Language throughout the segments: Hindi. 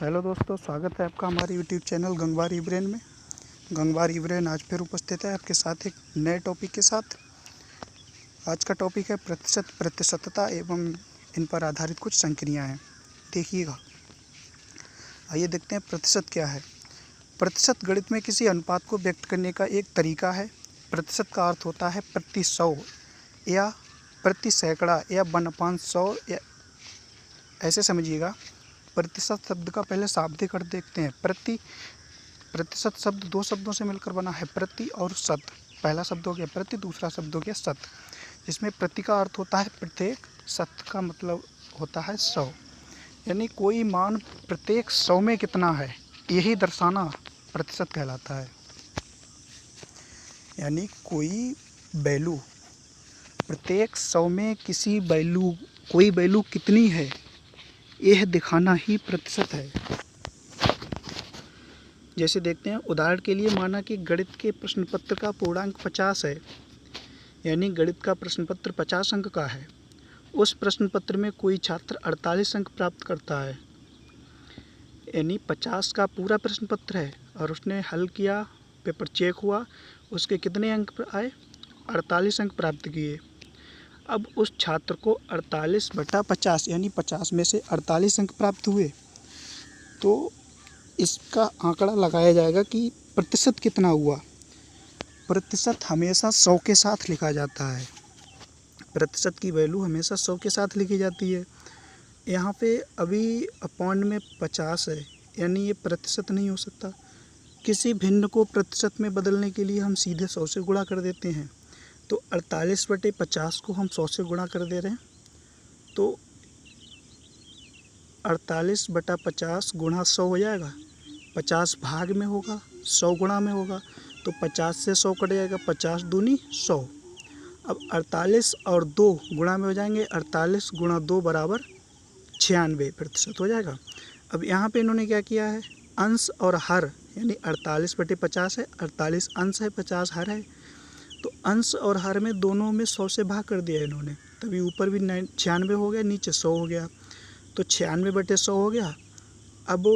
हेलो दोस्तों, स्वागत है आपका हमारे यूट्यूब चैनल गंगवार ब्रेन में। गंगवार ब्रेन आज फिर उपस्थित है आपके साथ एक नए टॉपिक के साथ। आज का टॉपिक है प्रतिशत, प्रतिशतता एवं इन पर आधारित कुछ संक्रियाएं हैं। देखिएगा, आइए देखते हैं प्रतिशत क्या है। प्रतिशत गणित में किसी अनुपात को व्यक्त करने का एक तरीका है। प्रतिशत का अर्थ होता है प्रति 100 या प्रति सैकड़ा या 1/100 या ऐसे समझिएगा। प्रतिशत शब्द का पहले शाब्दिक अर्थ देखते हैं। प्रतिशत शब्द दो शब्दों से मिलकर बना है, प्रति और शत। पहला शब्द हो गया प्रति, दूसरा शब्द हो गया शत। जिसमें प्रति का अर्थ होता है प्रत्येक, शत का मतलब होता है 100। यानी कोई मान प्रत्येक 100 में कितना है, यही दर्शाना प्रतिशत कहलाता है। यानी कोई वैल्यू प्रत्येक 100 में कोई वैल्यू कितनी है, यह दिखाना ही प्रतिशत है। जैसे देखते हैं, उदाहरण के लिए माना कि गणित के प्रश्न पत्र का पूर्णांक 50 है। यानी गणित का प्रश्न पत्र 50 अंक का है। उस प्रश्न पत्र में कोई छात्र 48 अंक प्राप्त करता है। यानी 50 का पूरा प्रश्न पत्र है और उसने हल किया, पेपर चेक हुआ, उसके कितने अंक आए, 48 अंक प्राप्त किए। अब उस छात्र को 48/50 यानी 50 में से 48 अंक प्राप्त हुए, तो इसका आंकड़ा लगाया जाएगा कि प्रतिशत कितना हुआ। प्रतिशत हमेशा 100 के साथ लिखा जाता है। प्रतिशत की वैल्यू हमेशा 100 के साथ लिखी जाती है। यहाँ पे अभी अपॉन में 50 है, यानी ये प्रतिशत नहीं हो सकता। किसी भिन्न को प्रतिशत में बदलने के लिए हम सीधे 100 से गुणा कर देते हैं। तो 48/50 को हम 100 से गुणा कर दे रहे हैं, तो 48/50 गुणा 100 हो जाएगा। 50 भाग में होगा, 100 गुणा में होगा, तो 50 से 100 कट जाएगा, 50 दूनी 100। अब 48 और 2 गुणा में हो जाएंगे, 48 गुणा 2 बराबर 96% हो जाएगा। अब यहाँ पे इन्होंने क्या किया है, अंश और हर, यानी 48/50 है, 48 अंश है, 50 हर है। तो अंश और हर में दोनों में 100 से भाग कर दिया इन्होंने, तभी ऊपर भी 96 हो गया, नीचे 100 हो गया। तो 96/100 हो गया। अब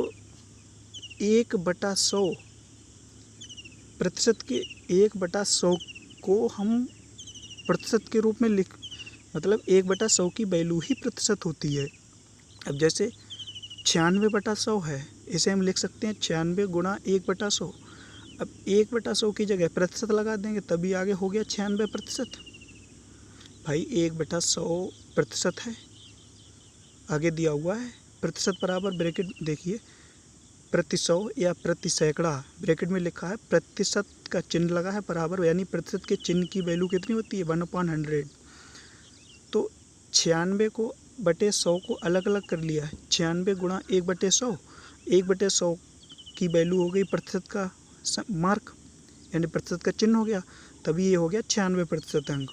1/100 प्रतिशत के 1/100 को हम प्रतिशत के रूप में मतलब 1/100 की वैल्यू ही प्रतिशत होती है। अब जैसे 96/100 है, इसे हम लिख सकते हैं 96 गुणा 1/100। अब 1/100 की जगह प्रतिशत लगा देंगे, तभी आगे हो गया 96%। भाई 1/100 प्रतिशत है, आगे दिया हुआ है प्रतिशत बराबर ब्रैकेट देखिए, प्रति 100 या प्रति सैकड़ा, ब्रैकेट में लिखा है प्रतिशत का चिन्ह लगा है बराबर, यानी प्रतिशत के चिन्ह की वैल्यू कितनी होती है, 1/100। तो 96 को बटे 100 को अलग अलग कर लिया है। 96 गुणा 1/100, 1/100 की वैल्यू हो गई प्रतिशत का मार्क, यानी प्रतिशत का चिन्ह हो गया, तभी ये हो गया 96% अंक।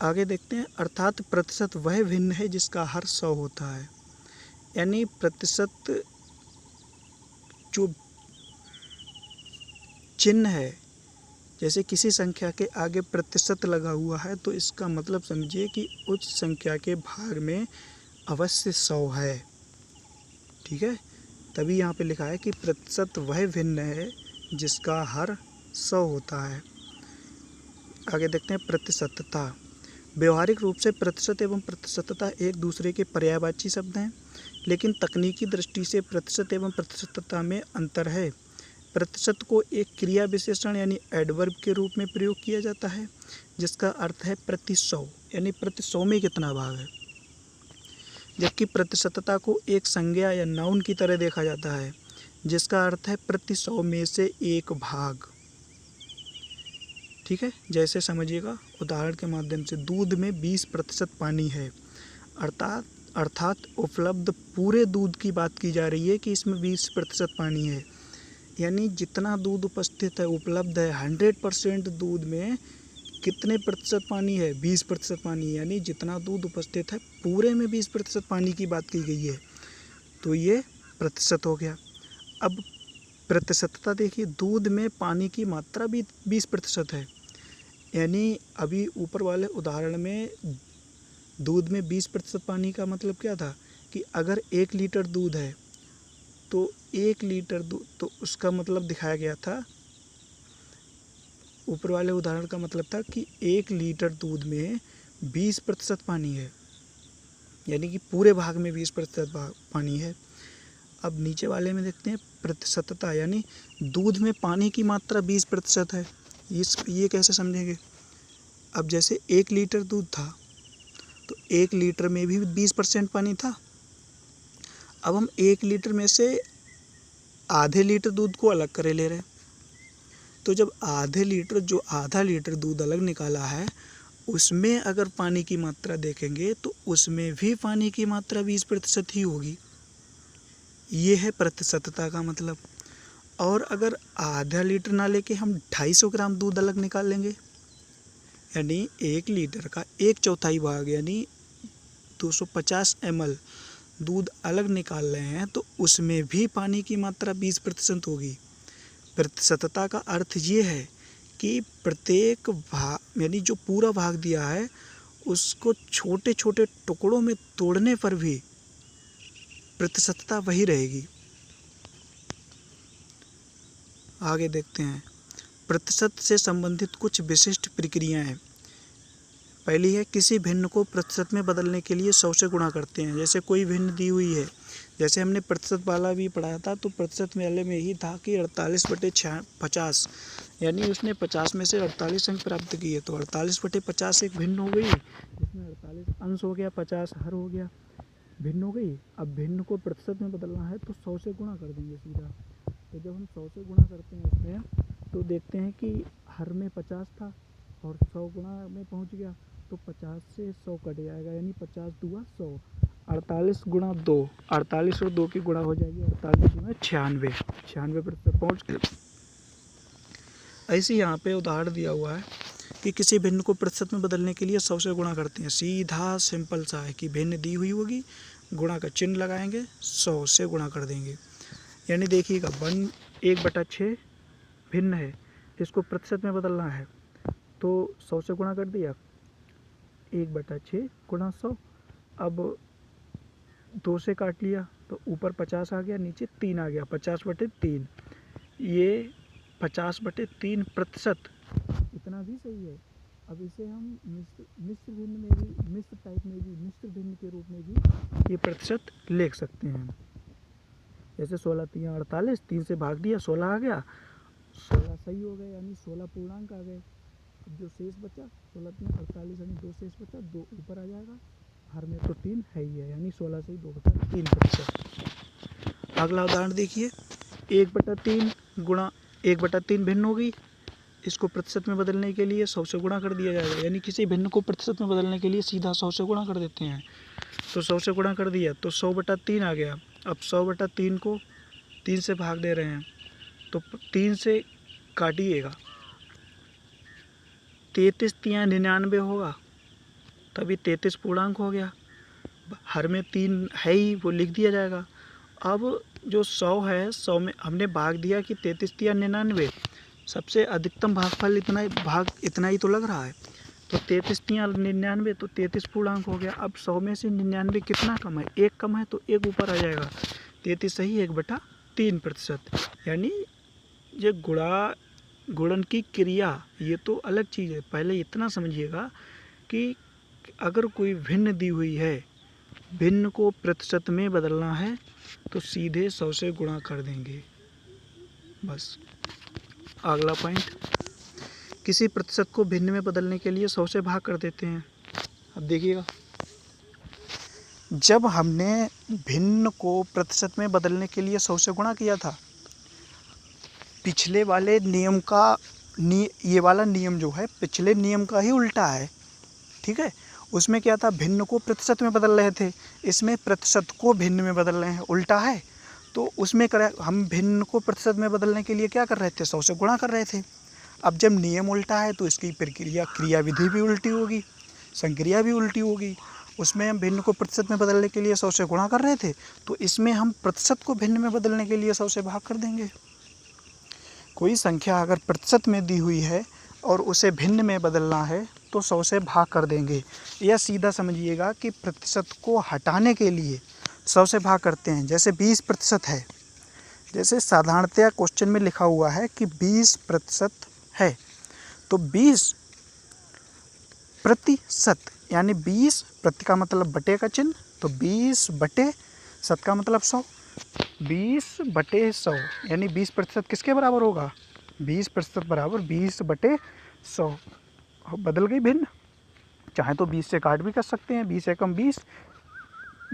आगे देखते हैं, अर्थात प्रतिशत वह भिन्न है जिसका हर 100 होता है। यानी प्रतिशत जो चिन्ह है, जैसे किसी संख्या के आगे प्रतिशत लगा हुआ है, तो इसका मतलब समझिए कि उस संख्या के भाग में अवश्य 100 है। ठीक है, तभी यहाँ पे लिखा है कि प्रतिशत वह भिन्न है जिसका हर 100 होता है। आगे देखते हैं, प्रतिशतता। व्यवहारिक रूप से प्रतिशत एवं प्रतिशतता एक दूसरे के पर्यायवाची शब्द हैं, लेकिन तकनीकी दृष्टि से प्रतिशत एवं प्रतिशतता में अंतर है। प्रतिशत को एक क्रिया विशेषण यानी एडवर्ब के रूप में प्रयोग किया जाता है, जिसका अर्थ है प्रति 100, यानी प्रति 100 में कितना भाग है। जबकि प्रतिशतता को एक संज्ञा या नाउन की तरह देखा जाता है, जिसका अर्थ है प्रति 100 में से एक भाग। ठीक है, जैसे समझिएगा, उदाहरण के माध्यम से, दूध में 20% पानी है, अर्थात उपलब्ध पूरे दूध की बात की जा रही है कि इसमें 20% पानी है। यानी जितना दूध उपस्थित है, उपलब्ध है, 100% दूध में कितने प्रतिशत पानी है, 20% पानी। यानी जितना दूध उपस्थित है, पूरे में 20% पानी की बात की गई है, तो ये प्रतिशत हो गया। अब प्रतिशतता देखिए, दूध में पानी की मात्रा भी 20% है। यानी अभी ऊपर वाले उदाहरण में दूध में 20% पानी का मतलब क्या था कि अगर 1 लीटर दूध है तो 1 लीटर दूध, तो उसका मतलब दिखाया गया था, ऊपर वाले उदाहरण का मतलब था कि 1 लीटर दूध में 20% पानी है, यानी कि पूरे भाग में 20% पानी है। अब नीचे वाले में देखते हैं प्रतिशतता, यानी दूध में पानी की मात्रा 20% है। ये कैसे समझेंगे? अब जैसे 1 लीटर दूध था तो 1 लीटर में भी 20% पानी था। अब हम 1 लीटर में से आधे लीटर दूध को अलग करे ले रहे हैं, तो जब आधे लीटर, जो आधा लीटर दूध अलग निकाला है, उसमें अगर पानी की मात्रा देखेंगे तो उसमें भी पानी की मात्रा 20% ही होगी। ये है प्रतिशतता का मतलब। और अगर आधा लीटर ना लेके हम 250 ग्राम दूध अलग निकाल लेंगे, यानी 1 लीटर का 1/4 भाग यानी 250 ml दूध अलग निकाल रहे हैं, तो उसमें भी पानी की मात्रा 20% होगी। प्रतिशतता का अर्थ ये है कि प्रत्येक भाग, यानी जो पूरा भाग दिया है उसको छोटे छोटे टुकड़ों में तोड़ने पर भी प्रतिशतता वही रहेगी। आगे देखते हैं, प्रतिशत से संबंधित कुछ विशिष्ट प्रक्रियाएं। पहली है, किसी भिन्न को प्रतिशत में बदलने के लिए 100 से गुणा करते हैं। जैसे कोई भिन्न दी हुई है, जैसे हमने प्रतिशत वाला भी पढ़ाया था, तो प्रतिशत वाले में ही था कि 48/50, यानी उसने 50 में से 48 अंक प्राप्त किए, तो 48/50 एक भिन्न हो गई, जिसमें 48 अंश हो गया, 50 हर हो गया, भिन्न हो गई। अब भिन्न को प्रतिशत में बदलना है तो 100 से गुणा कर देंगे सीधा। तो जब हम 100 से गुणा करते हैं इसमें, तो देखते हैं कि हर में 50 था और 100 गुणा में पहुंच गया, तो 50 से 100 कट जाएगा, यानी 50 दूआ 100। 48 गुणा 2, 48 और 2 की गुणा हो जाएगी, 48 में 96% पहुँच गए। ऐसे यहाँ पे उदाहरण दिया हुआ है कि किसी भिन्न को प्रतिशत में बदलने के लिए 100 से गुणा करते हैं। सीधा सिंपल सा है कि भिन्न दी हुई होगी, गुणा का चिन्ह लगाएंगे, 100 से गुणा कर देंगे। यानी देखिएगा 1/6 भिन्न है, इसको प्रतिशत में बदलना है तो 100 से गुणा कर दिया, 1/6 गुणा 100। अब 2 से काट लिया तो ऊपर 50 आ गया, नीचे 3 आ गया, 50/3। ये 50/3 प्रतिशत, इतना भी सही है। अब इसे हम मिश्र भिन्न में भी, मिश्र टाइप में भी, मिश्र भिन्न के रूप में भी ये प्रतिशत लिख सकते हैं। जैसे 16 3 48, 3 से भाग दिया, 16 आ गया, 16 सही हो गए, यानी 16 पूर्णांक आ गए। अब जो शेष बचा, 16 3 48, यानी 2 शेष बचा, 2 ऊपर आ जाएगा, हर में तो 3 है ही है, यानी 16 से 2/3%। अगला उदाहरण देखिए, 1/3 गुणा 1/3 भिन्न होगी, इसको प्रतिशत में बदलने के लिए 100 से गुणा कर दिया जाएगा। यानी किसी भिन्न को प्रतिशत में बदलने के लिए सीधा 100 से गुणा कर देते हैं। तो 100 से गुणा कर दिया तो 100/3 आ गया। अब 100/3 को 3 से भाग दे रहे हैं, तो 3 से काटिएगा, 33 3 99 होगा, तभी 33 पूर्णांक हो गया। हर में 3 है ही, वो लिख दिया जाएगा। अब जो 100 है, 100 में हमने भाग दिया कि 33 3 99, सबसे अधिकतम भागफल इतना ही तो लग रहा है, तो 33 3 99, तो 33 पूर्णांक हो गया। अब 100 में से 99 कितना कम है, 1 कम है, तो 1 ऊपर आ जाएगा, 33 सही 1/3%। यानी ये गुणन की क्रिया, ये तो अलग चीज़ है। पहले इतना समझिएगा कि अगर कोई भिन्न दी हुई है, भिन्न को प्रतिशत में बदलना है तो सीधे 100 से गुणा कर देंगे, बस। अगला पॉइंट, किसी प्रतिशत को भिन्न में बदलने के लिए 100 से भाग कर देते हैं। अब देखिएगा, जब हमने भिन्न को प्रतिशत में बदलने के लिए 100 से गुणा किया था, पिछले वाले नियम का ये वाला नियम जो है पिछले नियम का ही उल्टा है, ठीक है। उसमें क्या था, भिन्न को प्रतिशत में बदल रहे थे, इसमें प्रतिशत को भिन्न में बदल रहे हैं, उल्टा है। तो उसमें हम भिन्न को प्रतिशत में बदलने के लिए क्या कर रहे थे, 100 से गुणा कर रहे थे। अब जब नियम उल्टा है तो इसकी क्रियाविधि भी उल्टी होगी, संक्रिया भी उल्टी होगी। उसमें हम भिन्न को प्रतिशत में बदलने के लिए 100 से गुणा कर रहे थे, तो इसमें हम प्रतिशत को भिन्न में बदलने के लिए 100 से भाग कर देंगे। कोई संख्या अगर प्रतिशत में दी हुई है और उसे भिन्न में बदलना है तो 100 से भाग कर देंगे। यह सीधा समझिएगा कि प्रतिशत को हटाने के लिए 100 से भाग करते हैं। जैसे 20% है, जैसे साधारणतया क्वेश्चन में लिखा हुआ है कि 20% है, तो 20% यानी 20 प्रति का मतलब बटे का चिन्ह, तो 20 बटे 100 का मतलब 100, 20 बटे 100 यानी 20% किसके बराबर होगा, 20% बराबर 20 बटे 100। बदल गई भिन्न, चाहे तो 20 से काट भी कर सकते हैं, 20 एकम 20,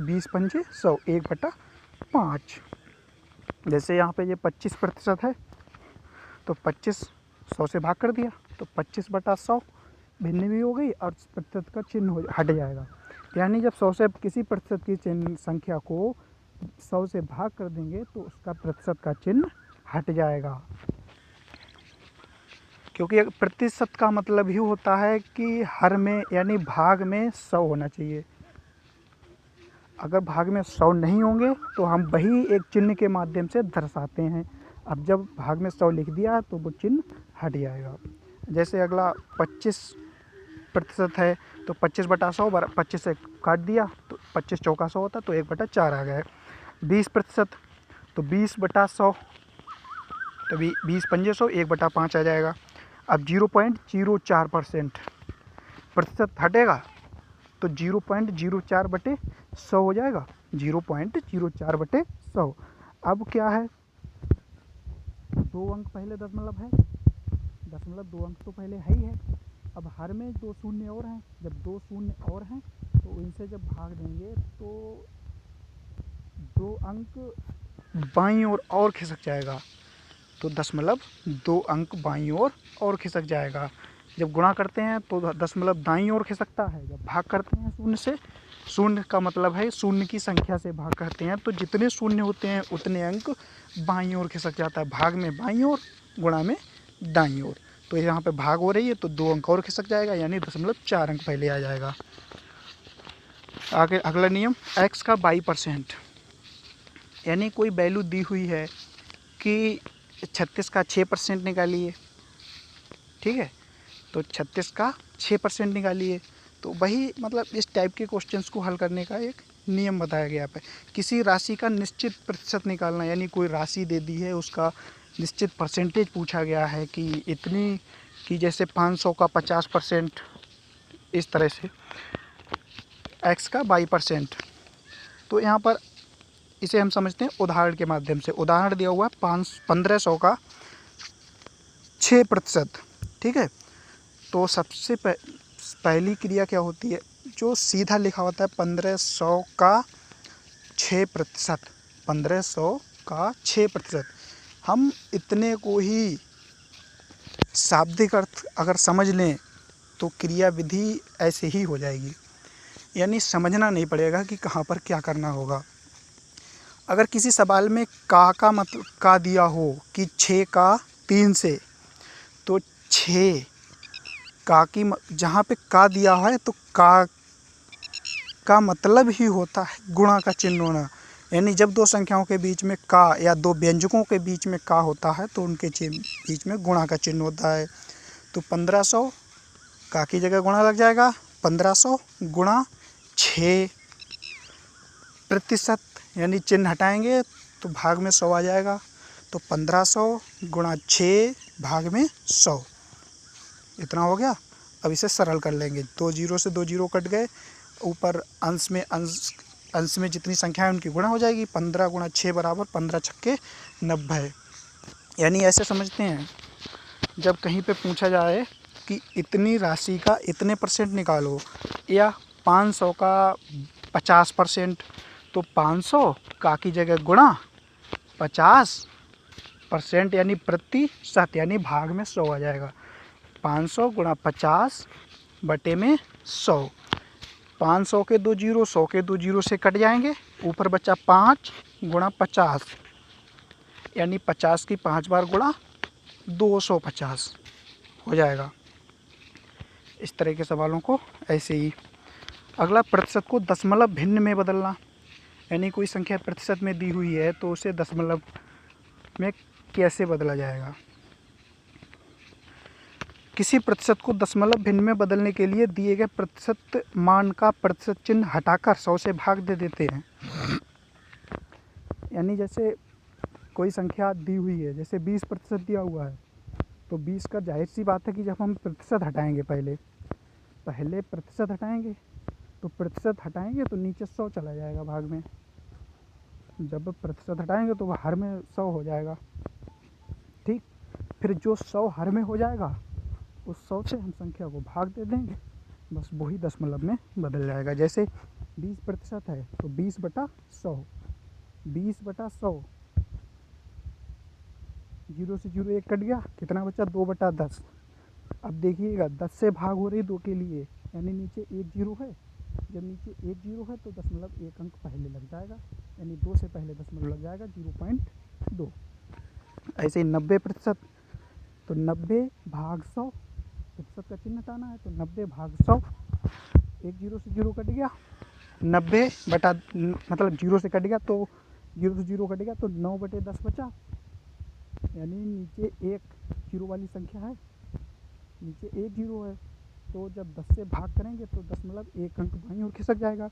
20 पंजे 100, 1/5। जैसे यहाँ पे ये 25% है, तो 25 100 से भाग कर दिया, तो 25/100 भिन्न भी हो गई और प्रतिशत का चिन्ह हट जाएगा। यानी जब 100 से किसी प्रतिशत की चिन्ह संख्या को 100 से भाग कर देंगे तो उसका प्रतिशत का चिन्ह हट जाएगा, क्योंकि प्रतिशत का मतलब ही होता है कि हर में यानी भाग में 100 होना चाहिए। अगर भाग में 100 नहीं होंगे तो हम वही एक चिन्ह के माध्यम से दर्शाते हैं। अब जब भाग में 100 लिख दिया तो वो चिन्ह हट जाएगा। जैसे अगला 25% है, तो 25/100 25 से काट दिया तो 25 चौका 100 होता, तो 1/4 आ गया। 20%, तो 20/100, तो 20 पंजे 100, 1/5 आ जाएगा। अब 0.04% प्रतिशत हटेगा तो 0.04/100 हो जाएगा, 0.04/100। अब क्या है, 2 अंक पहले दशमलव है, दशमलव 2 अंक तो पहले है ही है। अब हर में 2 शून्य और हैं, जब 2 शून्य और हैं तो इनसे जब भाग देंगे तो 2 अंक बाईं ओर और खिसक जाएगा, तो 0.2 अंक बाईं ओर और खिसक जाएगा। जब गुणा करते हैं तो 0.2 दाईं ओर खिसकता है, जब भाग करते हैं शून्य से, शून्य का मतलब है शून्य की संख्या से भाग करते हैं तो जितने शून्य होते हैं उतने अंक बाईं ओर खिसक जाता है। भाग में बाईं ओर, गुणा में दाईं ओर, तो यहाँ पे भाग हो रही है तो 2 अंक और खिसक जाएगा, यानी 0.4 अंक पहले आ जाएगा। आगे अगला नियम, x का 22%, यानी कोई वैल्यू दी हुई है कि 36 का 6% निकालिए, ठीक है, तो 36 का 6% निकालिए। तो वही मतलब इस टाइप के क्वेश्चंस को हल करने का एक नियम बताया गया है। किसी राशि का निश्चित प्रतिशत निकालना, यानी कोई राशि दे दी है उसका निश्चित परसेंटेज पूछा गया है कि इतनी, कि जैसे 500 का 50%, इस तरह से x का 22%। तो यहाँ पर इसे हम समझते हैं उदाहरण के माध्यम से। उदाहरण दिया हुआ है 1500 का 6%, ठीक है। तो सबसे पहली क्रिया क्या होती है, जो सीधा लिखा होता है 1500 का 6%, 1500 का 6%, हम इतने को ही शाब्दिक अर्थ अगर समझ लें तो क्रिया विधि ऐसे ही हो जाएगी, यानी समझना नहीं पड़ेगा कि कहाँ पर क्या करना होगा। अगर किसी सवाल में का मतलब का दिया हो कि 6 का 3 से, तो 6 का की जहाँ पे का दिया है तो का मतलब ही होता है गुणा का चिन्ह होना, यानी जब दो संख्याओं के बीच में का या दो व्यंजकों के बीच में का होता है तो उनके बीच में गुणा का चिन्ह होता है। तो 1500 का की जगह गुणा लग जाएगा, 1500 गुणा 6%, यानी चिन्ह हटाएंगे तो भाग में 100 आ जाएगा, तो 1500 गुणा 6 भाग में 100, इतना हो गया। अब इसे सरल कर लेंगे, 2 जीरो से 2 जीरो कट गए, ऊपर अंश में जितनी संख्या है उनकी गुणा हो जाएगी। 15 गुणा 6 बराबर 15 छक्के 90, यानी ऐसे समझते हैं जब कहीं पे पूछा जाए कि इतनी राशि का इतने % निकालो, या 500 का 50%, तो 500 का की जगह गुणा 50% यानी प्रतिशत, यानी भाग में 100 आ जाएगा। 500 गुणा 50 बटे में 100, 500 के 2 जीरो, 100 के 2 जीरो से कट जाएंगे, ऊपर बचा 5 गुणा 50, यानी 50 की 5 बार गुणा 250 हो जाएगा। इस तरह के सवालों को ऐसे ही। अगला, प्रतिशत को दशमलव भिन्न में बदलना, यानी कोई संख्या प्रतिशत में दी हुई है तो उसे दशमलव में कैसे बदला जाएगा। किसी प्रतिशत को दशमलव भिन्न में बदलने के लिए दिए गए प्रतिशत मान का प्रतिशत चिन्ह हटाकर 100 से भाग दे देते हैं। यानी जैसे कोई संख्या दी हुई है, जैसे 20% दिया हुआ है, तो 20 का जाहिर सी बात है कि जब हम प्रतिशत हटाएंगे पहले प्रतिशत हटाएंगे, तो प्रतिशत हटाएंगे तो नीचे 100 चला जाएगा भाग में। जब प्रतिशत हटाएंगे तो वह हर में 100 हो जाएगा। ठीक, फिर जो 100 हर में हो जाएगा, उस 100 से हम संख्या को भाग दे देंगे, बस वही दशमलव में बदल जाएगा। जैसे 20% है तो 20/100, 20/100, 0 से 0 1 कट गया, कितना बचा 2/10। अब देखिएगा 10 से भाग हो रही 2 के लिए, यानी नीचे 1 0 है। जब नीचे 1 0 है तो दशमलव 1 अंक पहले लग जाएगा, यानी 2 से पहले दशमलव लग जाएगा 0.2। ऐसे ही 90%, तो 90/100, प्रतिशत का चिन्ह हटाना है, तो 90/100, 1 0 से 0 कट गया, 90 बटा मतलब 0 से कट गया तो 0 से 0 कट गया तो 9/10 बचा, यानी नीचे 1 0 वाली संख्या है, नीचे 1 0 है, तो जब 10 से भाग करेंगे तो दशमलव 1 अंक बाईं ओर खिसक जाएगा।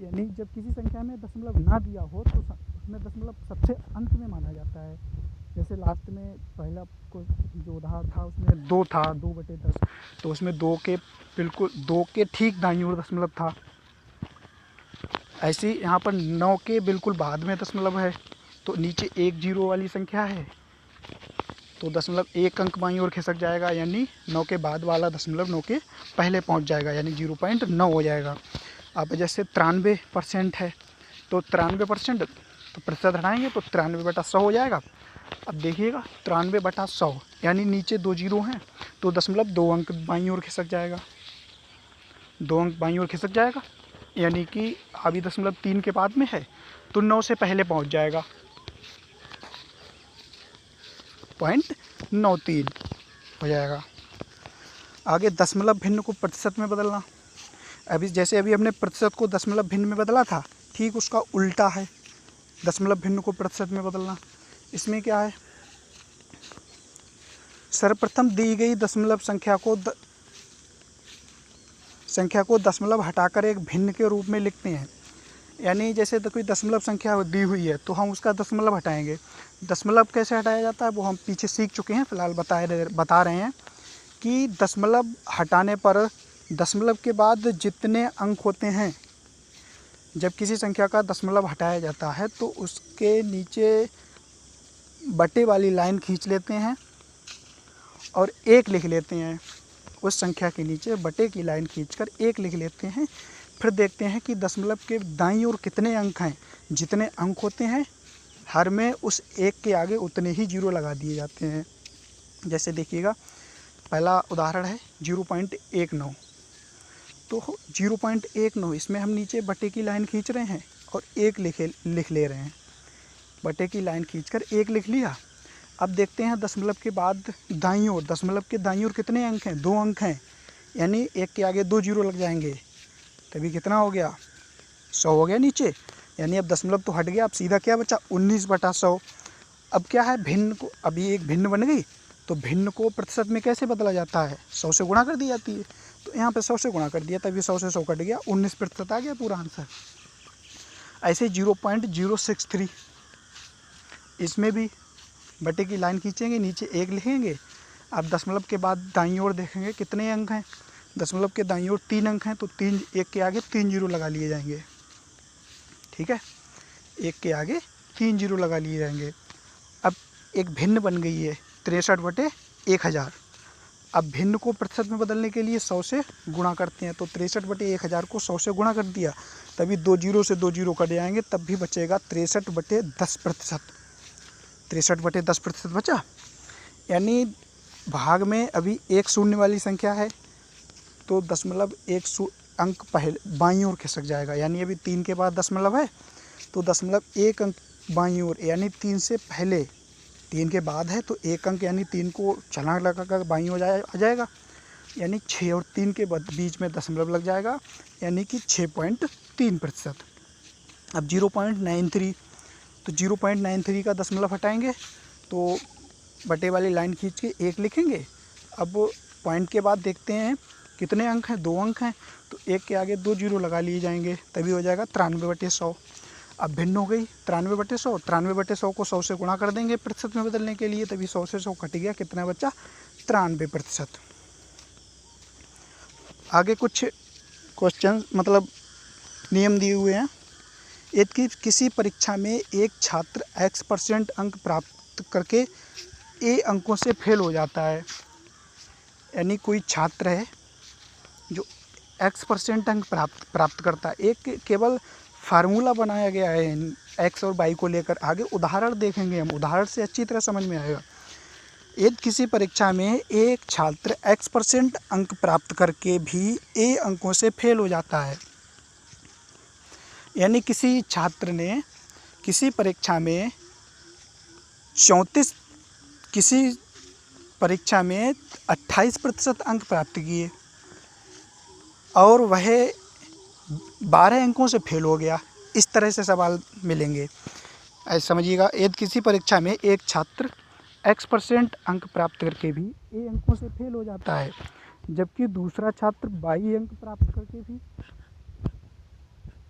यानी जब किसी संख्या में दशमलव ना दिया हो तो उसमें दशमलव सबसे अंत में माना जाता है। जैसे लास्ट में पहला जो उदाहरण था उसमें 2 था, 2/10, तो उसमें 2 के बिल्कुल 2 के ठीक दाईं ओर दशमलव था। ऐसे ही यहाँ पर 9 के बिल्कुल बाद में दशमलव है, तो नीचे 1 0 वाली संख्या है, तो दशमलव 1 अंक बाईं ओर खिसक जाएगा, यानी 9 के बाद वाला दशमलव 9 के पहले पहुँच जाएगा, यानी 0.9 हो जाएगा। अब जैसे 93% है, तो 93% तो प्रतिशत हटाएंगे तो 93/100 हो जाएगा। अब देखिएगा 93/100, यानी नीचे 2 0 हैं, तो दशमलव 2 अंक बाईं ओर खिसक जाएगा, 2 अंक बाईं ओर खिसक जाएगा, यानी कि अभी दशमलव 3 के बाद में है तो 9 से पहले पहुंच जाएगा, 0.93 हो जाएगा। आगे दशमलव भिन्न को प्रतिशत में बदलना। अभी हमने प्रतिशत को दशमलव भिन्न में बदला था, ठीक उसका उल्टा है दशमलव भिन्न को प्रतिशत में बदलना। इसमें क्या है, सर्वप्रथम दी गई दशमलव संख्या को दशमलव हटाकर एक भिन्न के रूप में लिखते हैं। यानी जैसे तो कोई दशमलव संख्या दी हुई है तो हम उसका दशमलव हटाएंगे। दशमलव कैसे हटाया जाता है वो हम पीछे सीख चुके हैं, फिलहाल बता रहे हैं कि दशमलव हटाने पर दशमलव के बाद जितने अंक होते हैं, जब किसी संख्या का दशमलव हटाया जाता है तो उसके नीचे बटे वाली लाइन खींच लेते हैं और 1 लिख लेते हैं। उस संख्या के नीचे बटे की लाइन खींचकर 1 लिख लेते हैं। फिर देखते हैं कि दशमलव के दाईं ओर कितने अंक हैं। जितने अंक होते हैं हर में उस 1 के आगे उतने ही 0 लगा दिए जाते हैं। जैसे देखिएगा पहला उदाहरण है 0.19, तो 0.19 इसमें हम नीचे बटे की लाइन खींच रहे हैं और 1 लिख ले रहे हैं। बटे की लाइन खींचकर 1 लिख लिया। अब देखते हैं दशमलव के बाद दाईं ओर, दशमलव के दाईं ओर कितने अंक हैं, 2 अंक हैं, यानी 1 के आगे 2 0 लग जाएंगे, तभी कितना हो गया 100 हो गया नीचे। यानी अब दशमलव तो हट गया, अब सीधा क्या बचा 19/100। अब क्या है भिन्न को, अभी एक भिन्न बन गई तो भिन्न को प्रतिशत में कैसे बदला जाता है, 100 से गुणा कर दी जाती है। तो यहाँ पे 100 से गुणा कर दिया, तभी 100 से 100 कट गया, 19% आ गया पूरा आंसर। ऐसे 0.063 इसमें भी बटे की लाइन खींचेंगे, नीचे 1 लिखेंगे। अब दशमलव के बाद दाईं ओर देखेंगे कितने अंक हैं, दशमलव के दाईं ओर 3 अंक हैं, तो 1 के आगे 3 0 लगा लिए जाएंगे। ठीक है, 1 के आगे 3 0 लगा लिए जाएंगे। अब एक भिन्न बन गई है 63/1000। अब भिन्न को प्रतिशत में बदलने के लिए 100 से गुणा करते हैं, तो 63/1000 को 100 से गुणा कर दिया, तभी 2 0 से 2 0 कट जाएंगे, तब भी बचेगा 63/10%। 63/10% बचा, यानी भाग में अभी 1 शून्य वाली संख्या है तो दशमलव 1 अंक पहले बाईं ओर खिसक जाएगा। यानी अभी 3 के बाद दशमलव है तो दशमलव 1 अंक बाईं ओर, यानी 3 से पहले, 3 के बाद है तो 1 अंक, यानी 3 को छलांग लगाकर बाईं ओर आ जाएगा, यानी 6 और 3 के बीच में दशमलव लग जाएगा, यानी कि 6.3%। अब 0.93, तो 0.93 का दशमलव हटाएंगे तो बटे वाली लाइन खींच के 1 लिखेंगे। अब पॉइंट के बाद देखते हैं कितने अंक हैं, 2 अंक हैं, तो 1 के आगे 2 0 लगा लिए जाएंगे, तभी हो जाएगा 93/100। अब भिन्न हो गई 93/100, 93/100 को 100 से गुणा कर देंगे प्रतिशत में बदलने के लिए, तभी 100 से 100 कट गया, कितना बचा 93%। आगे कुछ क्वेश्चन मतलब नियम दिए हुए हैं। यदि किसी परीक्षा में एक छात्र x% अंक प्राप्त करके a अंकों से फेल हो जाता है, यानी कोई छात्र है जो x% अंक प्राप्त करता है, एक केवल फार्मूला बनाया गया है x और y को लेकर, आगे उदाहरण देखेंगे हम, उदाहरण से अच्छी तरह समझ में आएगा। यदि किसी परीक्षा में एक छात्र x% अंक प्राप्त करके भी a अंकों से फेल हो जाता है, यानी किसी छात्र ने किसी परीक्षा में 28% अंक प्राप्त किए और वह 12 अंकों से फेल हो गया, इस तरह से सवाल मिलेंगे। ऐसे समझिएगा, यदि किसी परीक्षा में एक छात्र x% अंक प्राप्त करके भी a अंकों से फेल हो जाता है, जबकि दूसरा छात्र 22 अंक प्राप्त करके भी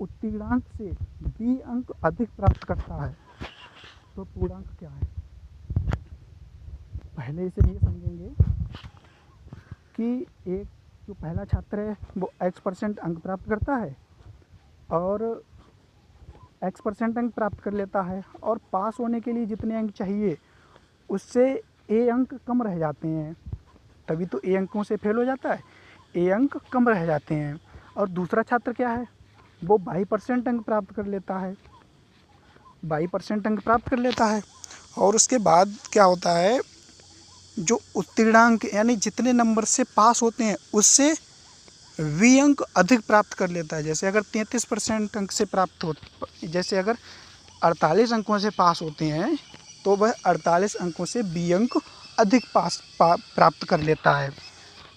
उत्तीर्णांक से b अंक अधिक प्राप्त करता है, तो पूर्णांक क्या है। पहले इसे ये समझेंगे कि एक जो पहला छात्र है वो x% अंक प्राप्त करता है और x% अंक प्राप्त कर लेता है, और पास होने के लिए जितने अंक चाहिए उससे a अंक कम रह जाते हैं, तभी तो a अंकों से फेल हो जाता है, a अंक कम रह जाते हैं। और दूसरा छात्र क्या है, वो 22% अंक प्राप्त कर लेता है, 22% अंक प्राप्त कर लेता है, और उसके बाद क्या होता है, जो उत्तीर्णांक यानी जितने नंबर से पास होते हैं उससे v अंक अधिक प्राप्त कर लेता है। जैसे अगर 33% अंक से प्राप्त हो, जैसे अगर 48 अंकों से पास होते हैं तो वह 48 अंकों से b अंक अधिक प्राप्त कर लेता है,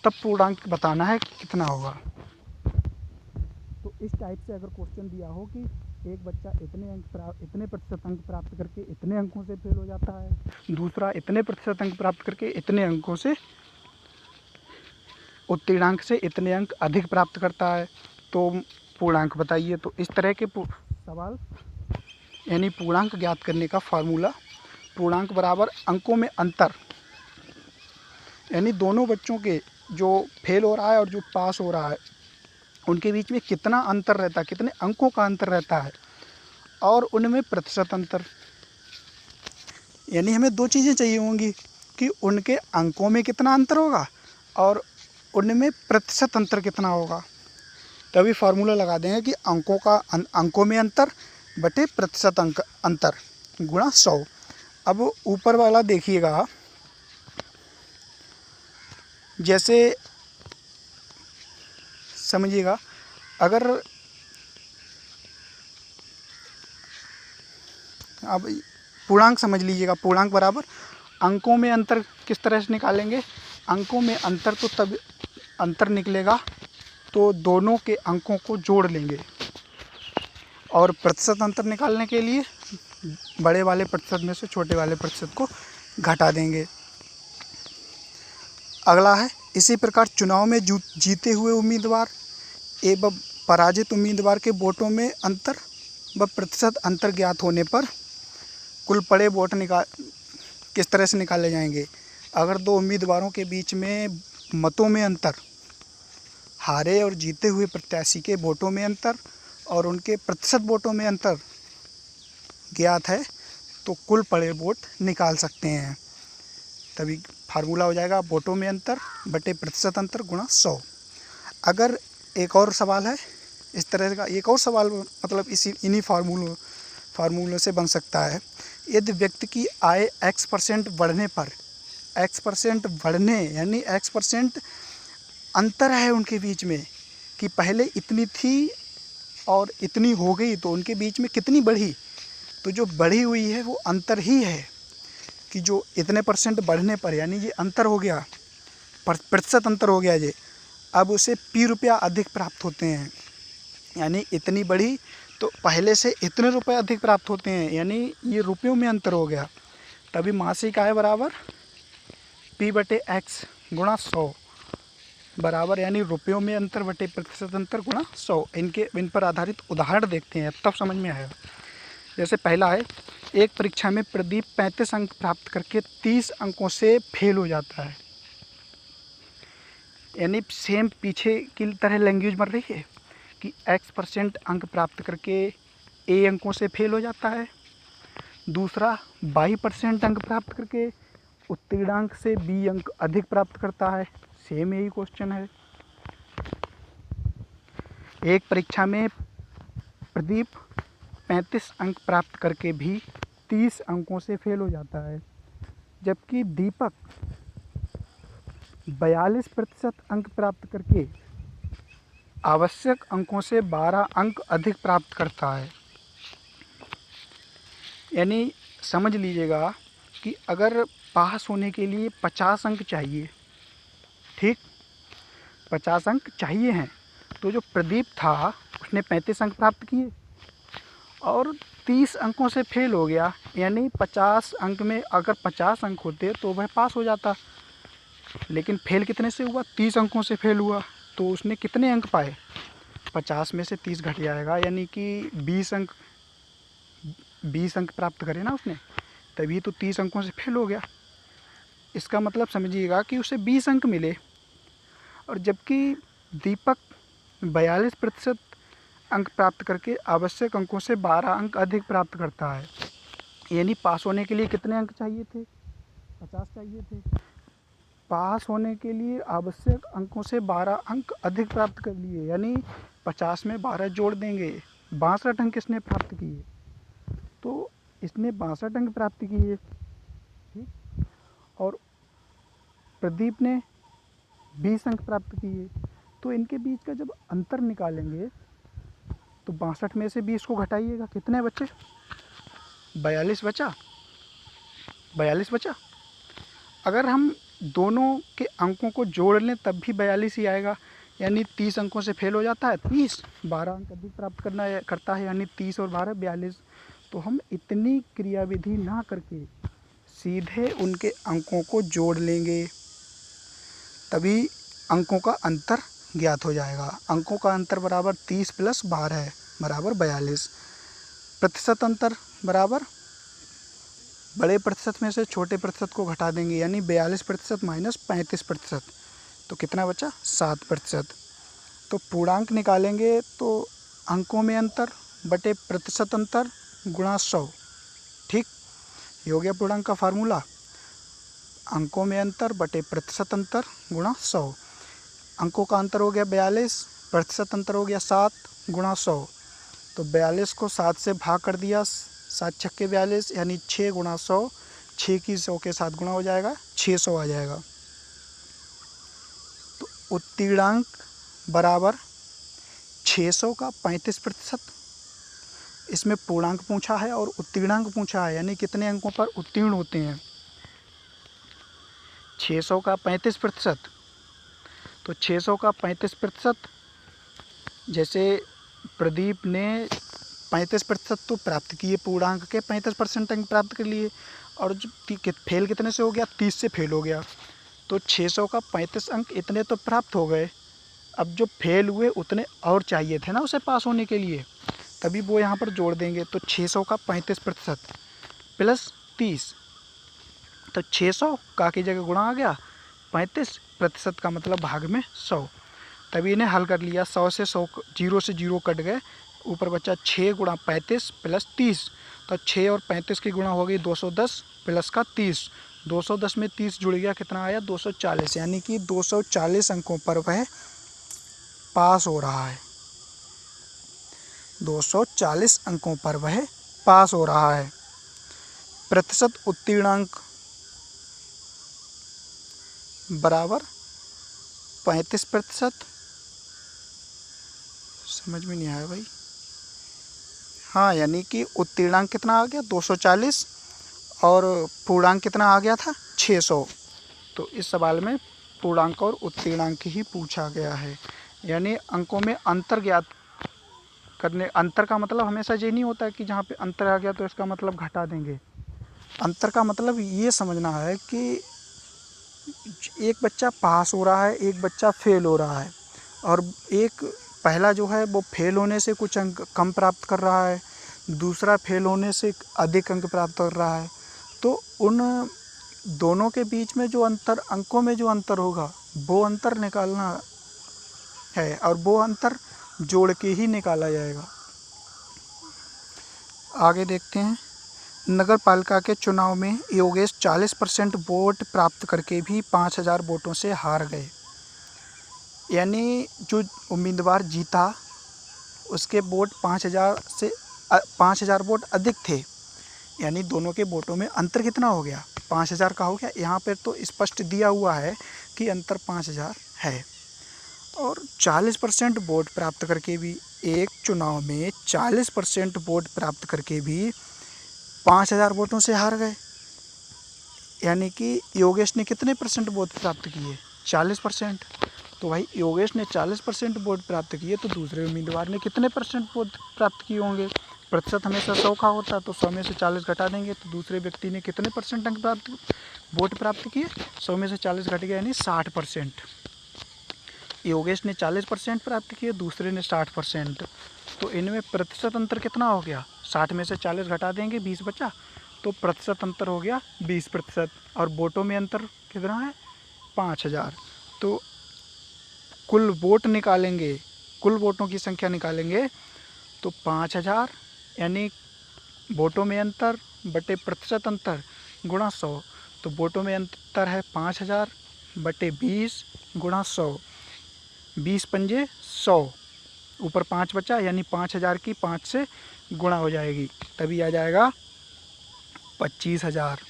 तब पूर्णांक बताना है कि कितना होगा। तो इस टाइप से अगर क्वेश्चन दिया हो कि एक बच्चा इतने प्रतिशत अंक प्राप्त करके इतने अंकों से फेल हो जाता है, दूसरा इतने प्रतिशत अंक प्राप्त करके इतने अंकों से उत्तीर्णांक से इतने अंक अधिक प्राप्त करता है, तो पूर्णांक बताइए। तो इस तरह के सवाल यानी पूर्णांक ज्ञात करने का फार्मूला, पूर्णांक बराबर अंकों में अंतर, यानी दोनों बच्चों के जो फेल हो रहा है और जो पास हो रहा है उनके बीच में कितना अंतर रहता है, कितने अंकों का अंतर रहता है, और उनमें प्रतिशत अंतर। यानी हमें दो चीज़ें चाहिए होंगी कि उनके अंकों में कितना अंतर होगा और उनमें प्रतिशत अंतर कितना होगा, तभी फार्मूला लगा देंगे कि अंकों में अंतर बटे प्रतिशत अंतर गुणा 100। अब ऊपर वाला देखिएगा, जैसे समझिएगा, अगर अब पूर्णांक समझ लीजिएगा, पूर्णांक बराबर अंकों में अंतर किस तरह से निकालेंगे, अंकों में अंतर तो तब अंतर निकलेगा तो दोनों के अंकों को जोड़ लेंगे, और प्रतिशत अंतर निकालने के लिए बड़े वाले प्रतिशत में से छोटे वाले प्रतिशत को घटा देंगे। अगला है, इसी प्रकार चुनाव में जीते हुए उम्मीदवार एवं पराजित उम्मीदवार के वोटों में अंतर व प्रतिशत अंतर ज्ञात होने पर कुल पड़े वोट किस तरह से निकाले जाएंगे। अगर दो उम्मीदवारों के बीच में मतों में अंतर, हारे और जीते हुए प्रत्याशी के वोटों में अंतर और उनके प्रतिशत वोटों में अंतर ज्ञात है, तो कुल पड़े वोट निकाल सकते हैं, तभी फार्मूला हो जाएगा वोटों में अंतर बटे प्रतिशत अंतर गुणा 100। अगर एक और सवाल है इस तरह का, एक और सवाल मतलब इन्हीं फार्मूलों से बन सकता है। यदि व्यक्ति की आय x% बढ़ने पर, x% बढ़ने यानी x% अंतर है उनके बीच में कि पहले इतनी थी और इतनी हो गई, तो उनके बीच में कितनी बढ़ी, तो जो बढ़ी हुई है वो अंतर ही है कि जो इतने % बढ़ने पर, यानी ये अंतर हो गया, प्रतिशत अंतर हो गया ये, अब उसे p रुपया अधिक प्राप्त होते हैं, यानी इतनी बढ़ी तो पहले से इतने रुपए अधिक प्राप्त होते हैं, यानी ये रुपयों में अंतर हो गया, तभी मासिक आय बराबर p बटे x गुणा 100 बराबर, यानी रुपयों में अंतर बटे प्रतिशत अंतर गुणा 100। इन पर आधारित उदाहरण देखते हैं, तब समझ में आएगा। जैसे पहला है, एक परीक्षा में प्रदीप 35 अंक प्राप्त करके 30 अंकों से फेल हो जाता है। यानी सेम पीछे की तरह लैंग्वेज बन रही है कि x% अंक प्राप्त करके a अंकों से फेल हो जाता है। दूसरा, 22% अंक प्राप्त करके उत्तीर्णांक से b अंक अधिक प्राप्त करता है। सेम यही क्वेश्चन है। एक परीक्षा में प्रदीप 35 अंक प्राप्त करके भी 30 अंकों से फेल हो जाता है, जबकि दीपक 42% अंक प्राप्त करके आवश्यक अंकों से 12 अंक अधिक प्राप्त करता है। यानी समझ लीजिएगा कि अगर पास होने के लिए 50 अंक चाहिए, ठीक, 50 अंक चाहिए हैं, तो जो प्रदीप था उसने 35 अंक प्राप्त किए और 30 अंकों से फेल हो गया। यानी 50 अंक में अगर 50 अंक होते तो वह पास हो जाता, लेकिन फेल कितने से हुआ? 30 अंकों से फेल हुआ। तो उसने कितने अंक पाए? 50 में से 30 घट जाएगा, यानी कि 20 अंक प्राप्त करे ना उसने, तभी तो 30 अंकों से फेल हो गया। इसका मतलब समझिएगा कि उसे 20 अंक मिले, और जबकि दीपक 42% अंक प्राप्त करके आवश्यक अंकों से 12 अंक अधिक प्राप्त करता है। यानी पास होने के लिए कितने अंक चाहिए थे? 50 चाहिए थे। पास होने के लिए आवश्यक अंकों से 12 अंक अधिक प्राप्त कर लिए, यानी 50 में 12 जोड़ देंगे, 62 अंक इसने प्राप्त किए। तो इसने 62 अंक प्राप्त किए, ठीक, और प्रदीप ने 20 अंक प्राप्त किए। तो इनके बीच का जब अंतर निकालेंगे तो 62 में से 20 को घटाइएगा, कितने बचे? 42 बचा। 42 बचा। अगर हम दोनों के अंकों को जोड़ लें तब भी 42 ही आएगा। यानी 30 अंकों से फेल हो जाता है 30, 12 अंक अधिक प्राप्त करता है, यानी 30 और 12 42। तो हम इतनी क्रियाविधि ना करके सीधे उनके अंकों को जोड़ लेंगे, तभी अंकों का अंतर ज्ञात हो जाएगा। अंकों का अंतर बराबर 30 + 12 बराबर 42। प्रतिशत अंतर बराबर बड़े प्रतिशत में से छोटे प्रतिशत को घटा देंगे, यानी 42% - 35%। तो कितना बचा? 7%। तो पूर्णांक निकालेंगे तो अंकों में अंतर बटे प्रतिशत अंतर गुणा 100, ठीक, ये हो गया पूर्णांक का फार्मूला। अंकों में अंतर बटे प्रतिशत अंतर गुणा 100। अंकों का अंतर हो गया 42, प्रतिशत अंतर हो गया 7 गुणा 100। तो 42 को 7 से भाग कर दिया, 7 छक्के 42, यानी 6 गुणा 100, 6 की 100 के साथ गुणा हो जाएगा, 600 आ जाएगा। तो उत्तीर्णांक बराबर 600 का 35%। इसमें पूर्णांक पूछा है और उत्तीर्णांक पूछा है, यानी कितने अंकों पर उत्तीर्ण होते हैं। 600 का 35%, तो 600 का 35%, जैसे प्रदीप ने 35% तो प्राप्त किए, पूर्णांक के 35% अंक प्राप्त कर लिए, और जो फेल कितने से हो गया? 30 से फेल हो गया। तो 600 का 35 अंक इतने तो प्राप्त हो गए, अब जो फेल हुए उतने और चाहिए थे ना उसे पास होने के लिए, तभी वो यहाँ पर जोड़ देंगे। तो 600 का 35% + 30, तो 600 का की जगह गुणा आ गया, 35% का मतलब भाग में 100। तभी इन्हें हल कर लिया, 100 से 100 0 से 0 कट गए, ऊपर बचा 6 × 35 + 30। तो 6 और 35 की गुणा हो गई 210 प्लस का 30, 210 में 30 जुड़ गया, कितना आया? 240। यानी कि 240 अंकों पर वह पास हो रहा है। 240 अंकों पर वह पास हो रहा है। प्रतिशत उत्तीर्णांक बराबर 35%। समझ में नहीं आया भाई? हाँ, यानी कि उत्तीर्णांक कितना आ गया? 240, और पूर्णांक कितना आ गया था? 600। तो इस सवाल में पूर्णांक और उत्तीर्णांक ही पूछा गया है। यानी अंकों में अंतर ज्ञात करने, अंतर का मतलब हमेशा ये नहीं होता है कि जहाँ पे अंतर आ गया तो इसका मतलब घटा देंगे। अंतर का मतलब ये समझना है कि एक बच्चा पास हो रहा है, एक बच्चा फेल हो रहा है, और एक पहला जो है वो फेल होने से कुछ अंक कम प्राप्त कर रहा है, दूसरा फेल होने से अधिक अंक प्राप्त कर रहा है, तो उन दोनों के बीच में जो अंतर, अंकों में जो अंतर होगा वो अंतर निकालना है और वो अंतर जोड़ के ही निकाला जाएगा। आगे देखते हैं। नगर पालिका के चुनाव में योगेश 40% वोट प्राप्त करके भी 5000 वोटों से हार गए। यानी जो उम्मीदवार जीता उसके वोट 5000 वोट अधिक थे, यानी दोनों के वोटों में अंतर कितना हो गया, 5000 का हो गया। यहाँ पर तो स्पष्ट दिया हुआ है कि अंतर 5000 है। और 40% वोट प्राप्त करके भी, एक चुनाव में 40% वोट प्राप्त करके भी 5000 वोटों से हार गए। यानी कि योगेश ने कितने परसेंट वोट प्राप्त किए, 40%। तो भाई योगेश ने 40% वोट प्राप्त किए, तो दूसरे उम्मीदवार ने कितने परसेंट वोट प्राप्त किए होंगे। प्रतिशत हमेशा 100 का होता है, तो 100 में से 40 घटा देंगे तो दूसरे व्यक्ति ने कितने परसेंट अंक वोट प्राप्त किए, 100 में से 40 घट गया, यानी 60%। योगेश ने 40% प्राप्त किए, दूसरे ने 60%। तो इनमें प्रतिशत अंतर कितना हो गया, 60 में से 40 घटा देंगे 20 बचा, तो प्रतिशत अंतर हो गया 20%। और वोटों में अंतर कितना है, 5000। तो कुल वोट निकालेंगे, कुल वोटों की संख्या निकालेंगे तो 5000 यानी वोटों में अंतर बटे प्रतिशत अंतर गुणा 100। तो वोटों में अंतर है 5000 बटे 20 गुणा 100, 20 पंजे 100, ऊपर 5 बचा, यानी 5000 की 5 से गुणा हो जाएगी, तभी आ जाएगा 25000।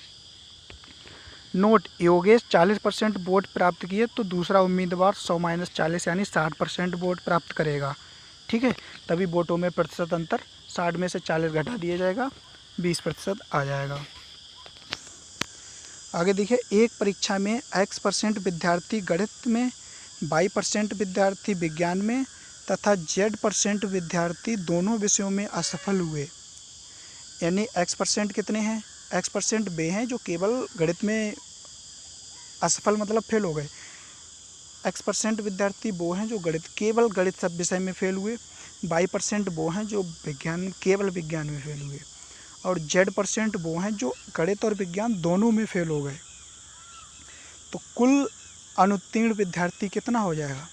नोट, योगेश 40% वोट प्राप्त किए तो दूसरा उम्मीदवार 100 - 40 यानी 60% वोट प्राप्त करेगा। ठीक है, तभी वोटों में प्रतिशत अंतर 60 में से 40 घटा दिया जाएगा, 20% आ जाएगा। आगे देखिए, एक परीक्षा में X% विद्यार्थी गणित में, Y% विद्यार्थी विज्ञान में तथा Z% विद्यार्थी दोनों विषयों में असफल हुए। यानी X% कितने हैं, X% वे हैं जो केवल गणित में असफल मतलब फेल हो गए। X% विद्यार्थी वो हैं जो केवल गणित सब विषय में फेल हुए। Y% वो हैं जो केवल विज्ञान में फेल हुए। और Z% वो हैं जो गणित और विज्ञान दोनों में फेल हो गए। तो कुल अनुत्तीर्ण विद्यार्थी कितना हो जाएगा,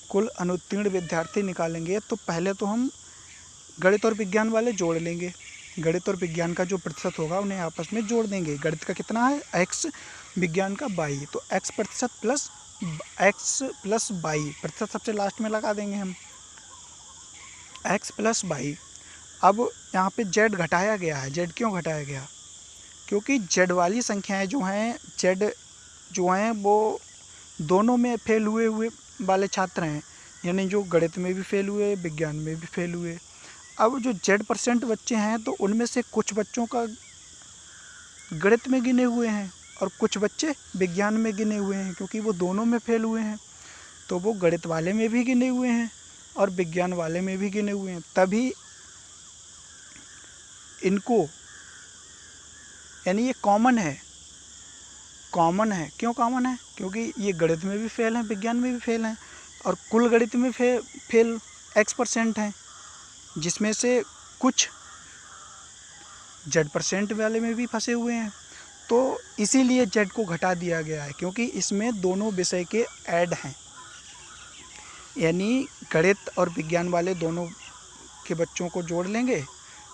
कुल अनुत्तीर्ण विद्यार्थी निकालेंगे तो पहले तो हम गणित और विज्ञान वाले जोड़ लेंगे। गणित और विज्ञान का जो प्रतिशत होगा उन्हें आपस में जोड़ देंगे। गणित का कितना है X, विज्ञान का Y, तो X प्रतिशत प्लस X प्लस Y, प्रतिशत सबसे लास्ट में लगा देंगे हम, X प्लस Y। अब यहाँ पे Z घटाया गया है। Z क्यों घटाया गया, क्योंकि Z वाली संख्याएं जो हैं, Z जो हैं वो दोनों में फेल हुए वाले छात्र हैं, यानी जो गणित में भी फेल हुए, विज्ञान में भी फेल हुए। अब जो Z% बच्चे हैं तो उनमें से कुछ बच्चों का गणित में गिने हुए हैं और कुछ बच्चे विज्ञान में गिने हुए हैं, क्योंकि वो दोनों में फेल हुए हैं, तो वो गणित वाले में भी गिने हुए हैं और विज्ञान वाले में भी गिने हुए हैं। तभी इनको, यानी ये कॉमन है। क्यों कॉमन है, क्योंकि ये गणित में भी फेल हैं, विज्ञान में भी फेल हैं, और कुल गणित में फेल X% हैं, जिसमें से कुछ Z% वाले में भी फंसे हुए हैं। तो इसीलिए Z को घटा दिया गया है, क्योंकि इसमें दोनों विषय के ऐड हैं, यानी गणित और विज्ञान वाले दोनों के बच्चों को जोड़ लेंगे,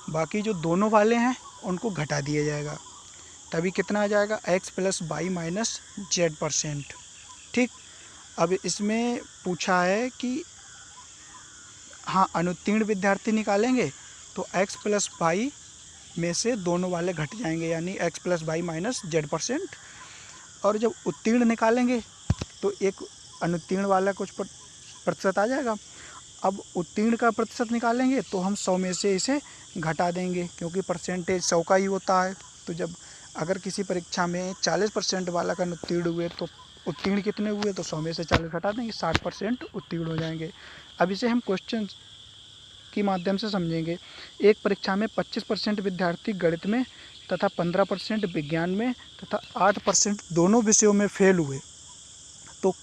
बाकी जो दोनों वाले हैं उनको घटा दिया जाएगा, तभी कितना आ जाएगा, X plus Y minus Z%। ठीक, अब इसमें पूछा है कि हाँ, अनुत्तीर्ण विद्यार्थी निकालेंगे तो X प्लस Y में से दोनों वाले घट जाएंगे, यानी X plus Y minus Z%। और जब उत्तीर्ण निकालेंगे तो एक अनुत्तीर्ण वाला कुछ प्रतिशत आ जाएगा। अब उत्तीर्ण का प्रतिशत निकालेंगे तो हम 100 में से इसे घटा देंगे, क्योंकि परसेंटेज 100 का ही होता है। तो जब अगर किसी परीक्षा में 40% वाला का उत्तीर्ण हुए तो उत्तीर्ण कितने हुए, तो 100 में से 40 घटा देंगे, 60% उत्तीर्ण हो जाएंगे। अब इसे हम क्वेश्चन के माध्यम से समझेंगे। एक परीक्षा में 25% विद्यार्थी गणित में तथा 15% विज्ञान में तथा 8% दोनों विषयों में फेल हुए, तो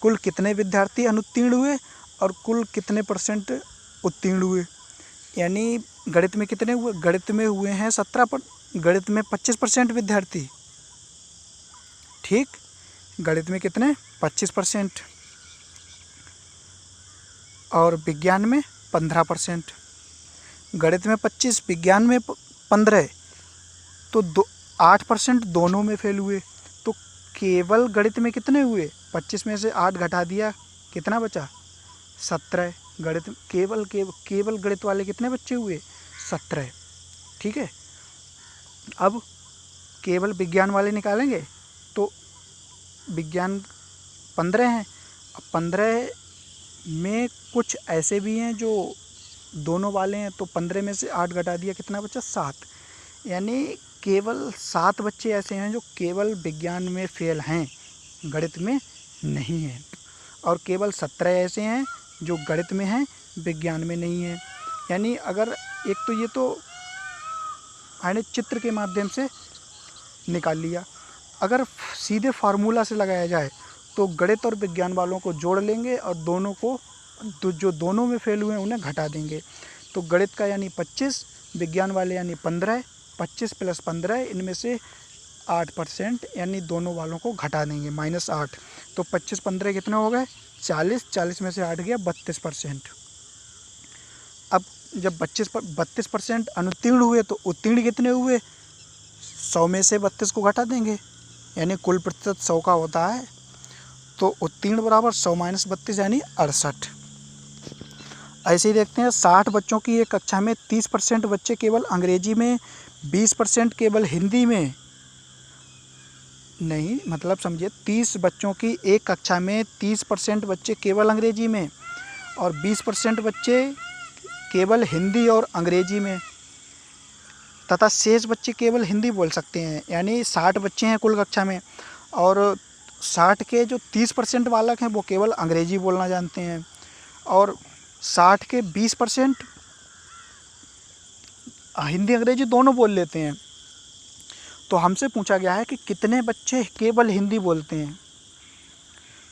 कुल कितने विद्यार्थी अनुत्तीर्ण हुए और कुल कितने % उत्तीर्ण हुए। यानी गणित में कितने हुए? गणित में हुए हैं गणित में 25% विद्यार्थी। ठीक, गणित में कितने? 25%। और विज्ञान में 15%। गणित में 25, विज्ञान में 15, तो 8% दोनों में फेल हुए। तो केवल गणित में कितने हुए? 25 में से 8 घटा दिया, कितना बचा? 17। गणित केवल गणित वाले कितने बच्चे हुए? 17। ठीक है, अब केवल विज्ञान वाले निकालेंगे तो विज्ञान 15 हैं। अब 15 में कुछ ऐसे भी हैं जो दोनों वाले हैं, तो 15 में से 8 घटा दिया, कितना बचा? 7। यानी केवल 7 बच्चे ऐसे हैं जो केवल विज्ञान में फेल हैं, गणित में नहीं हैं। और केवल 17 ऐसे हैं जो गणित में हैं, विज्ञान में नहीं हैं। यानी अगर एक तो ये तो मैंने चित्र के माध्यम से निकाल लिया, अगर सीधे फार्मूला से लगाया जाए तो गणित और विज्ञान वालों को जोड़ लेंगे और दोनों को, तो जो दोनों में फेल हुए हैं उन्हें घटा देंगे। तो गणित का यानी 25, विज्ञान वाले यानी 15, 25 + 15, इनमें से 8% यानी दोनों वालों को घटा देंगे, -8। तो 25 15 कितने हो गए? 40। 40 में से 8 गया 32%। अब जब 32% अनुत्तीर्ण हुए तो उत्तीर्ण कितने हुए? 100 में से 32 को घटा देंगे, यानी कुल प्रतिशत 100 का होता है। तो उत्तीर्ण बराबर 100 - 32 यानी 68। ऐसे ही देखते हैं, 60 बच्चों की एक कक्षा में 30% बच्चे केवल अंग्रेजी में, 20% केवल हिंदी में, नहीं मतलब समझिए, 30 बच्चों की एक कक्षा में 30% बच्चे केवल अंग्रेजी में और 20% बच्चे केवल हिंदी और अंग्रेजी में, तथा शेष बच्चे केवल हिंदी बोल सकते हैं। यानी 60 बच्चे हैं कुल कक्षा में और 60 के जो 30% बालक हैं वो केवल अंग्रेजी बोलना जानते हैं और 60 के 20% हिंदी अंग्रेजी दोनों बोल लेते हैं। तो हमसे पूछा गया है कि कितने बच्चे केवल हिंदी बोलते हैं,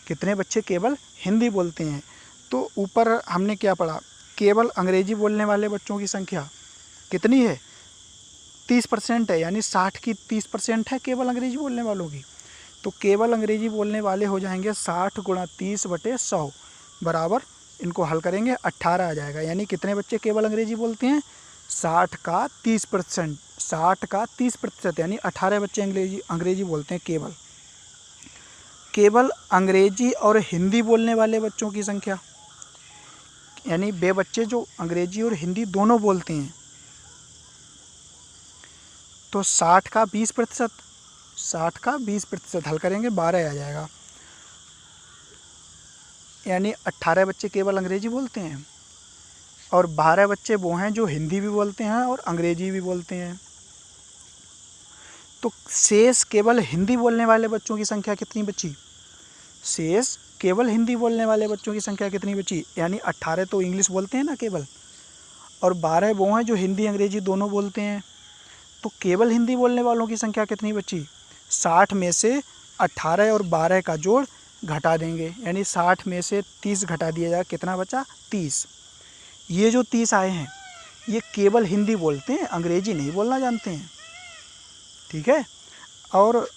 कितने बच्चे केवल हिंदी बोलते हैं। तो ऊपर हमने क्या पढ़ा? केवल अंग्रेजी बोलने वाले बच्चों की संख्या कितनी है? 30% है, यानी 60 की 30% है केवल अंग्रेजी बोलने वालों की। तो केवल अंग्रेजी बोलने वाले हो जाएंगे 60 × 30/100 बराबर, इनको हल करेंगे 18 आ जाएगा। यानी कितने बच्चे केवल अंग्रेजी बोलते हैं? 60 का 30%, 60 का 30% यानी 18 बच्चे अंग्रेजी बोलते हैं केवल। केवल अंग्रेजी और हिंदी बोलने वाले बच्चों की संख्या, यानी वे बच्चे जो अंग्रेजी और हिंदी दोनों बोलते हैं, तो 60 का 20%, 60 का 20% हल करेंगे 12 आ जाएगा। यानी 18 बच्चे केवल अंग्रेजी बोलते हैं और 12 बच्चे वो हैं जो हिंदी भी बोलते हैं और अंग्रेजी भी बोलते हैं। तो शेष केवल हिंदी बोलने वाले बच्चों की संख्या कितनी बची? शेष केवल हिंदी बोलने वाले बच्चों की संख्या कितनी बची? यानी 18 तो इंग्लिश बोलते हैं ना केवल, और 12 वो हैं जो हिंदी अंग्रेजी दोनों बोलते हैं। तो केवल हिंदी बोलने वालों की संख्या कितनी बची? 60 में से 18 और 12 का जोड़ घटा देंगे, यानी 60 में से 30 घटा दिया जाएगा, कितना बचा? 30। ये जो 30 आए हैं ये केवल हिंदी बोलते हैं, अंग्रेजी नहीं बोलना जानते हैं, ठीक है। और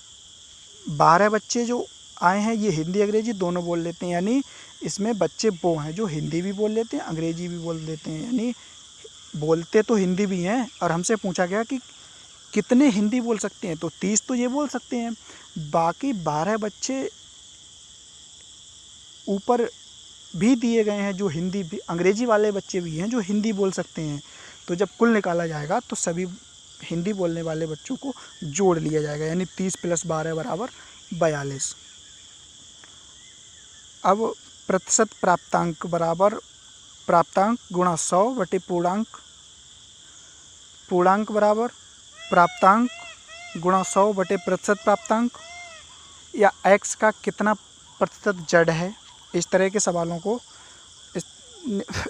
12 बच्चे जो आए हैं ये हिंदी अंग्रेजी दोनों बोल लेते हैं, यानी इसमें बच्चे वो हैं जो हिंदी भी बोल लेते हैं, अंग्रेजी भी बोल लेते हैं, यानी बोलते तो हिंदी भी हैं। और हमसे पूछा गया कि कितने हिंदी बोल सकते हैं, तो 30 तो ये बोल सकते हैं, बाकी 12 बच्चे ऊपर भी दिए गए हैं जो हिंदी भी, अंग्रेजी वाले बच्चे भी हैं जो हिंदी बोल सकते हैं। तो जब कुल निकाला जाएगा तो सभी हिंदी बोलने वाले बच्चों को जोड़ लिया जाएगा, यानी 30 + 12 बराबर 42। अब प्रतिशत प्राप्तांक बराबर प्राप्तांक गुणा 100/पूर्णांक, पूर्णांक बराबर प्राप्तांक गुणा 100/प्रतिशत प्राप्तांक, या x का कितना प्रतिशत जड़ है। इस तरह के सवालों को इस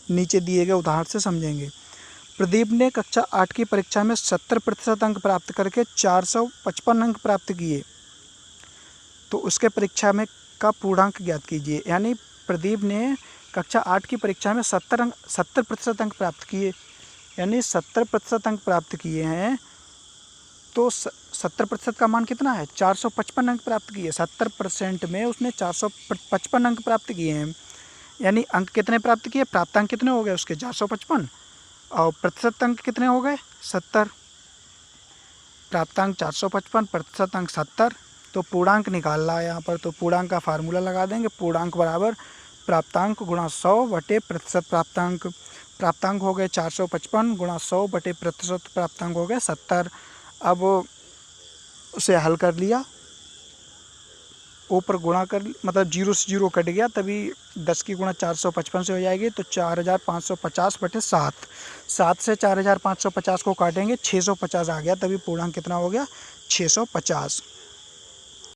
नीचे दिए गए उदाहरण से समझेंगे। प्रदीप ने कक्षा 8 की परीक्षा में 70% अंक प्राप्त करके 455 अंक प्राप्त किए, तो उसके परीक्षा में का पूर्णांक ज्ञात कीजिए। यानी प्रदीप ने कक्षा 8 की परीक्षा में 70% अंक प्राप्त किए, यानी 70% अंक प्राप्त किए हैं तो 70% का मान कितना है, 455 अंक प्राप्त किए। 70% में उसने 455 अंक प्राप्त किए हैं, यानी अंक कितने प्राप्त किए, प्राप्तांक कितने हो गए उसके 455 और प्रतिशत अंक कितने हो गए 70। प्राप्तांक 455, प्रतिशत अंक 70, तो पूर्णांक निकालना है यहाँ पर। तो पूर्णांक का फार्मूला लगा देंगे, पूर्णांक बराबर प्राप्तांक गुणा 100 बटे प्रतिशत प्राप्तांक। प्राप्तांक हो गए 455 गुणा 100 बटे प्रतिशत प्राप्तांक हो गए 70। अब उसे हल कर लिया, ऊपर गुणा कर मतलब 0 से 0 कट गया, तभी 10 की गुणा 455 से हो जाएगी, तो 4550 बटे 7। 7 से 4550 को काटेंगे 650 आ गया, तभी पूर्णांक कितना हो गया 650।